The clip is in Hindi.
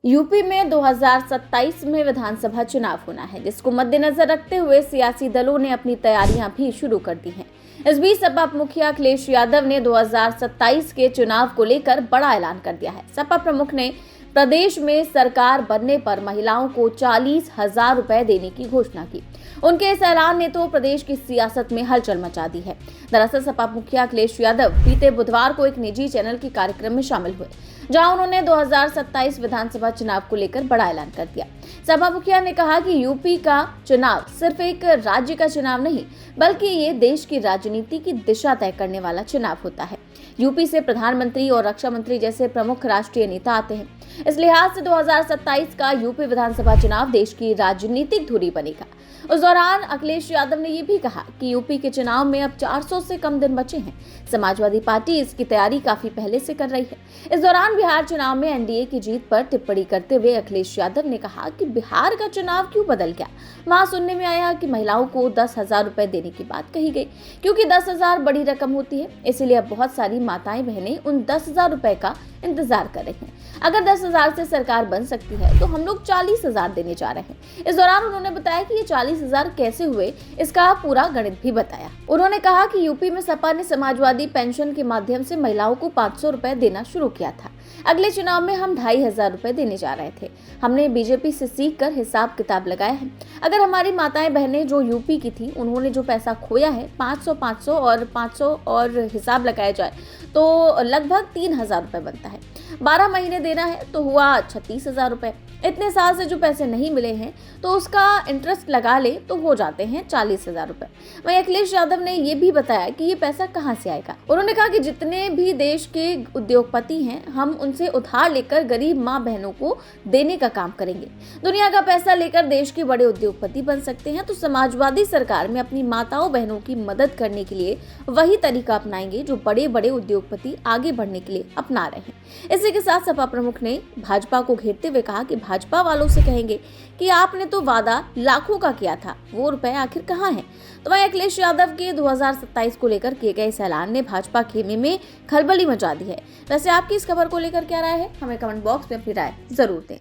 यूपी में 2027 में विधानसभा चुनाव होना है, जिसको मद्देनजर रखते हुए सियासी दलों ने अपनी तैयारियां भी शुरू कर दी हैं। इस बीच सपा मुखिया अखिलेश यादव ने 2027 के चुनाव को लेकर बड़ा ऐलान कर दिया है। सपा प्रमुख ने प्रदेश में सरकार बनने पर महिलाओं को 40,000 रुपए देने की घोषणा की। उनके इस ऐलान ने तो प्रदेश की सियासत में हलचल मचा दी है। दरअसल सपा मुखिया अखिलेश यादव बीते बुधवार को एक निजी चैनल के कार्यक्रम में शामिल हुए, जहां उन्होंने 2027 विधानसभा चुनाव को लेकर बड़ा ऐलान कर दिया। सपा मुखिया ने कहा कि यूपी का चुनाव सिर्फ एक राज्य का चुनाव नहीं, बल्कि ये देश की राजनीति की दिशा तय करने वाला चुनाव होता है। यूपी से प्रधानमंत्री और रक्षा मंत्री जैसे प्रमुख राष्ट्रीय नेता आते हैं। इस लिहाज से 2027 का यूपी विधानसभा चुनाव देश की राजनीतिक धुरी बनेगा। उस दौरान अखिलेश यादव ने ये भी कहा कि यूपी के चुनाव में अब 400 से कम दिन बचे हैं। समाजवादी पार्टी इसकी तैयारी काफी पहले से कर रही है। इस दौरान बिहार चुनाव में एनडीए की जीत पर टिप्पणी करते हुए अखिलेश यादव ने कहा कि बिहार का चुनाव क्यों बदल गया। वहां सुनने में आया कि महिलाओं को 10,000 रुपए देने की बात कही गई, क्योंकि 10,000 बड़ी रकम होती है, इसीलिए अब बहुत सारी माताएं बहनें उन 10,000 रुपए का इंतजार कर रही हैं। अगर 10,000 से सरकार बन सकती है तो हम लोग 40,000 देने जा रहे हैं। इस दौरान उन्होंने बताया कि ये 40,000 कैसे हुए, इसका पूरा गणित भी बताया। उन्होंने कहा कि यूपी में सपा ने समाजवादी पेंशन के माध्यम से महिलाओं को 500 रुपए देना शुरू किया था। अगले चुनाव में हम 2,500 रुपए देने जा रहे थे। हमने बीजेपी से सीख कर हिसाब किताब लगाया है। अगर हमारी माताएं बहनें जो यूपी की थी, उन्होंने जो पैसा खोया है 500 और 500 और हिसाब लगाया जाए तो लगभग 3,000 रुपए बनता है। 12 महीने देना है तो हुआ 36,000 रुपए। इतने साल से जो पैसे नहीं मिले हैं तो उसका इंटरेस्ट लगा ले तो हो जाते हैं 40,000 रुपए। वहीं अखिलेश यादव ने ये भी बताया कि ये पैसा कहां से आएगा। उन्होंने कहा कि जितने भी देश के उद्योगपति हैं, हम उनसे उधार लेकर गरीब माँ बहनों को देने का काम करेंगे। दुनिया का पैसा लेकर देश के बड़े उद्योगपति बन सकते हैं, तो समाजवादी सरकार में अपनी माताओं बहनों की मदद करने के लिए वही तरीका अपनाएंगे जो बड़े बड़े उद्योगपति आगे बढ़ने के लिए अपना रहे हैं। इसी के साथ सपा प्रमुख ने भाजपा को घेरते हुए कहा कि भाजपा वालों से कहेंगे कि आपने तो वादा लाखों का किया था, वो रुपए आखिर कहां हैं। तो वहीं अखिलेश यादव के 2027 को लेकर किए गए इस ऐलान ने भाजपा खेमे में खलबली मचा दी है। वैसे आपकी इस खबर को लेकर क्या राय है, हमें कमेंट बॉक्स में अपनी राय जरूर दें।